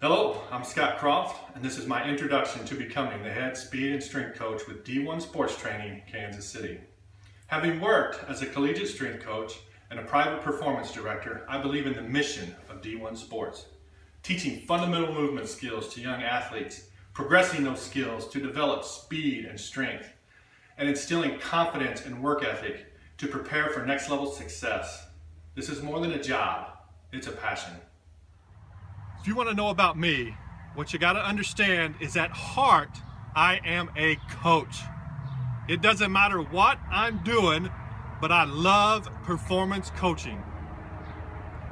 Hello, I'm Scott Croft, and this is my introduction to becoming the head speed and strength coach with D1 Sports Training, Kansas City. Having worked as a collegiate strength coach and a private performance director, I believe in the mission of D1 Sports, teaching fundamental movement skills to young athletes, progressing those skills to develop speed and strength, and instilling confidence and work ethic to prepare for next level success. This is more than a job, it's a passion. If you want to know about me, what you got to understand is at heart, I am a coach. It doesn't matter what I'm doing, but I love performance coaching.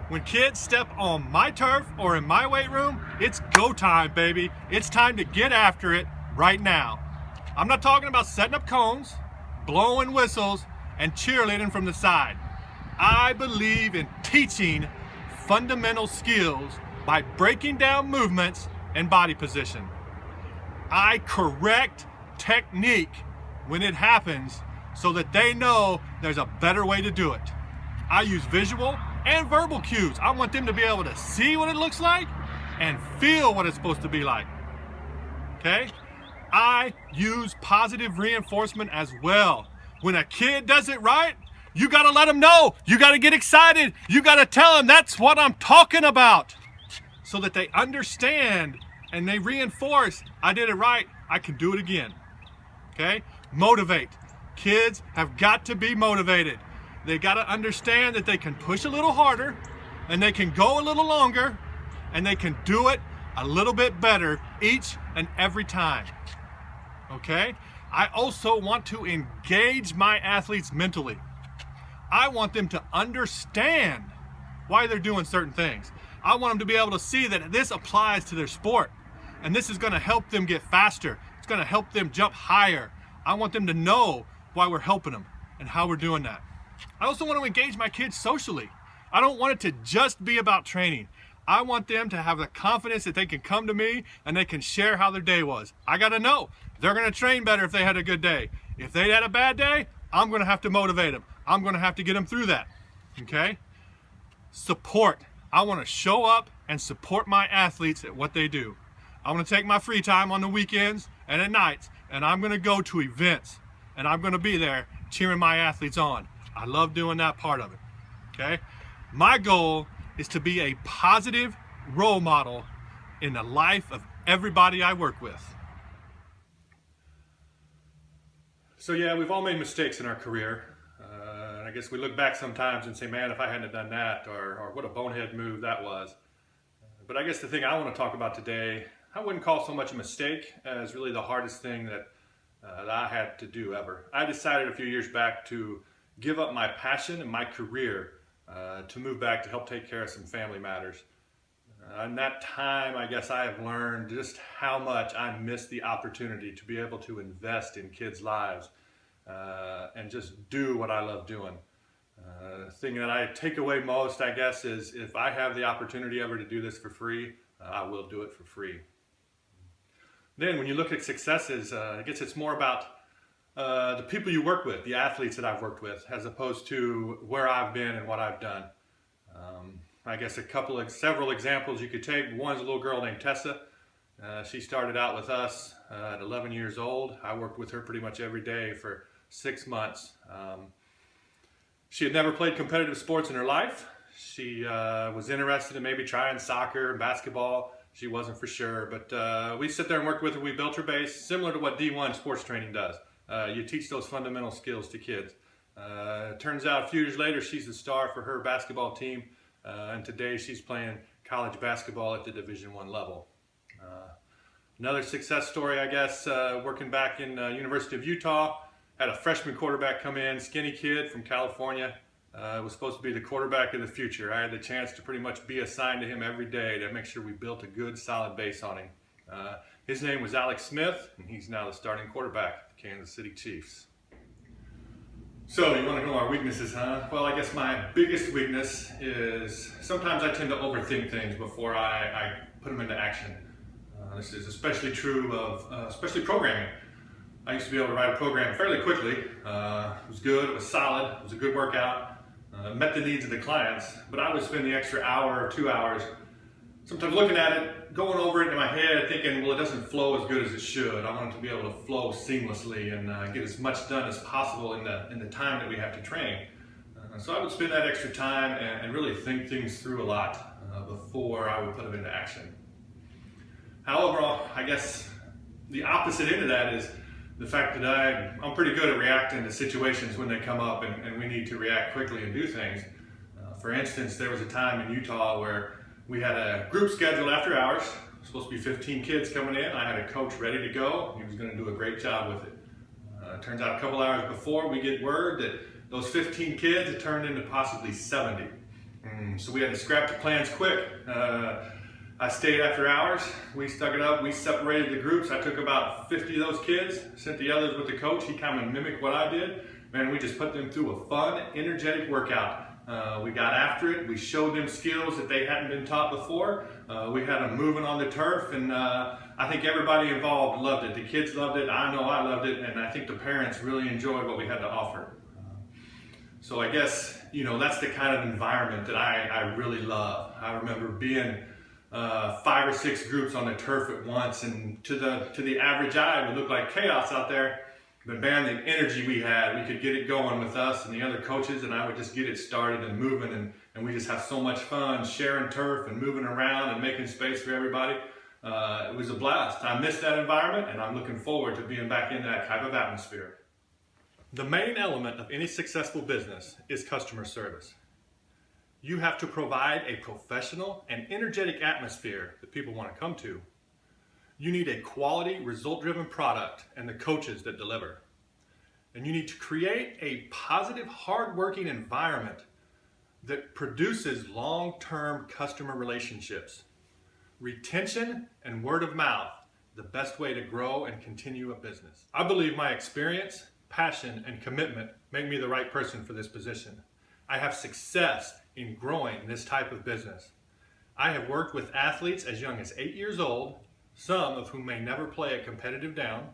When kids step on my turf or in my weight room, it's go time, baby. It's time to get after it right now. I'm not talking about setting up cones, blowing whistles, and cheerleading from the side. I believe in teaching fundamental skills by breaking down movements and body position. I correct technique when it happens so that they know there's a better way to do it. I use visual and verbal cues. I want them to be able to see what it looks like and feel what it's supposed to be like. Okay? I use positive reinforcement as well. When a kid does it right, you gotta let them know. You gotta get excited. You gotta tell them that's what I'm talking about, so that they understand and they reinforce, I did it right, I can do it again. Okay? Motivate. Kids have got to be motivated. They got to understand that they can push a little harder and they can go a little longer and they can do it a little bit better each and every time. Okay? I also want to engage my athletes mentally. I want them to understand why they're doing certain things. I want them to be able to see that this applies to their sport and this is going to help them get faster. It's going to help them jump higher. I want them to know why we're helping them and how we're doing that. I also want to engage my kids socially. I don't want it to just be about training. I want them to have the confidence that they can come to me and they can share how their day was. I got to know they're going to train better if they had a good day. If they had a bad day, I'm going to have to motivate them. I'm going to have to get them through that. Okay? Support. I want to show up and support my athletes at what they do. I'm going to take my free time on the weekends and at nights, and I'm going to go to events, and I'm going to be there cheering my athletes on. I love doing that part of it. Okay? My goal is to be a positive role model in the life of everybody I work with. So yeah, we've all made mistakes in our career. I guess we look back sometimes and say, man, if I hadn't have done that, or what a bonehead move that was. But I guess the thing I want to talk about today, I wouldn't call so much a mistake as really the hardest thing that I had to do ever. I decided a few years back to give up my passion and my career to move back to help take care of some family matters. In that time, I guess I have learned just how much I missed the opportunity to be able to invest in kids' lives and just do what I love doing. The thing that I take away most, I guess, is if I have the opportunity ever to do this for free, I will do it for free. Then when you look at successes, I guess it's more about the people you work with, the athletes that I've worked with, as opposed to where I've been and what I've done. I guess several examples you could take. One's a little girl named Tessa. She started out with us at 11 years old. I worked with her pretty much every day for 6 months. She had never played competitive sports in her life. She was interested in maybe trying soccer and basketball. She wasn't for sure, but we sit there and worked with her. We built her base, similar to what D1 Sports Training does. You teach those fundamental skills to kids. Turns out a few years later, she's the star for her basketball team, and today she's playing college basketball at the Division I level. Another success story, I guess, working back in University of Utah, had a freshman quarterback come in, skinny kid from California, was supposed to be the quarterback of the future. I had the chance to pretty much be assigned to him every day to make sure we built a good, solid base on him. His name was Alex Smith, and he's now the starting quarterback of the Kansas City Chiefs. So you want to know our weaknesses, huh? Well, I guess my biggest weakness is sometimes I tend to overthink things before I put them into action. This is especially true of especially programming. I used to be able to write a program fairly quickly. It was good, it was solid, it was a good workout, met the needs of the clients, but I would spend the extra hour or 2 hours sometimes looking at it, going over it in my head, thinking, well, it doesn't flow as good as it should. I want it to be able to flow seamlessly and get as much done as possible in the time that we have to train. So I would spend that extra time and really think things through a lot before I would put them into action. However, I guess the opposite end of that is the fact that I'm pretty good at reacting to situations when they come up and we need to react quickly and do things. For instance, there was a time in Utah where we had a group scheduled after hours. It was supposed to be 15 kids coming in. I had a coach ready to go. He was going to do a great job with it. Turns out a couple hours before we get word that those 15 kids had turned into possibly 70. So we had to scrap the plans quick. I stayed after hours. We stuck it up. We separated the groups. I took about 50 of those kids, sent the others with the coach. He kind of mimicked what I did. Man, we just put them through a fun, energetic workout. We got after it. We showed them skills that they hadn't been taught before. We had them moving on the turf, and I think everybody involved loved it. The kids loved it. I know I loved it, and I think the parents really enjoyed what we had to offer. So I guess, that's the kind of environment that I really love. I remember being 5 or 6 groups on the turf at once, and to the average eye, it would look like chaos out there. But man, the energy we had, we could get it going with us and the other coaches, and I would just get it started and moving, and we just have so much fun sharing turf and moving around and making space for everybody. It was a blast. I missed that environment, and I'm looking forward to being back in that type of atmosphere. The main element of any successful business is customer service. You have to provide a professional and energetic atmosphere that people want to come to. You need a quality, result-driven product and the coaches that deliver. And you need to create a positive, hard-working environment that produces long-term customer relationships. Retention and word of mouth, the best way to grow and continue a business. I believe my experience, passion, and commitment make me the right person for this position. I have success in growing this type of business. I have worked with athletes as young as 8 years old, some of whom may never play a competitive down.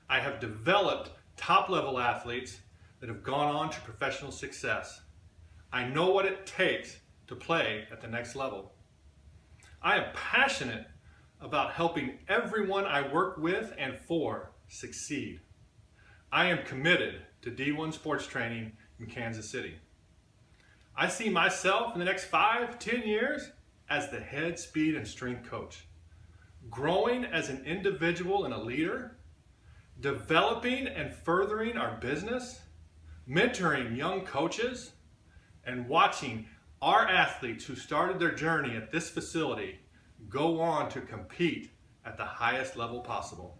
I have developed top-level athletes that have gone on to professional success. I know what it takes to play at the next level. I am passionate about helping everyone I work with and for succeed. I am committed to D1 sports training in Kansas City. I see myself in the next 5-10 years as the head speed and strength coach, growing as an individual and a leader, developing and furthering our business, mentoring young coaches, and watching our athletes who started their journey at this facility go on to compete at the highest level possible.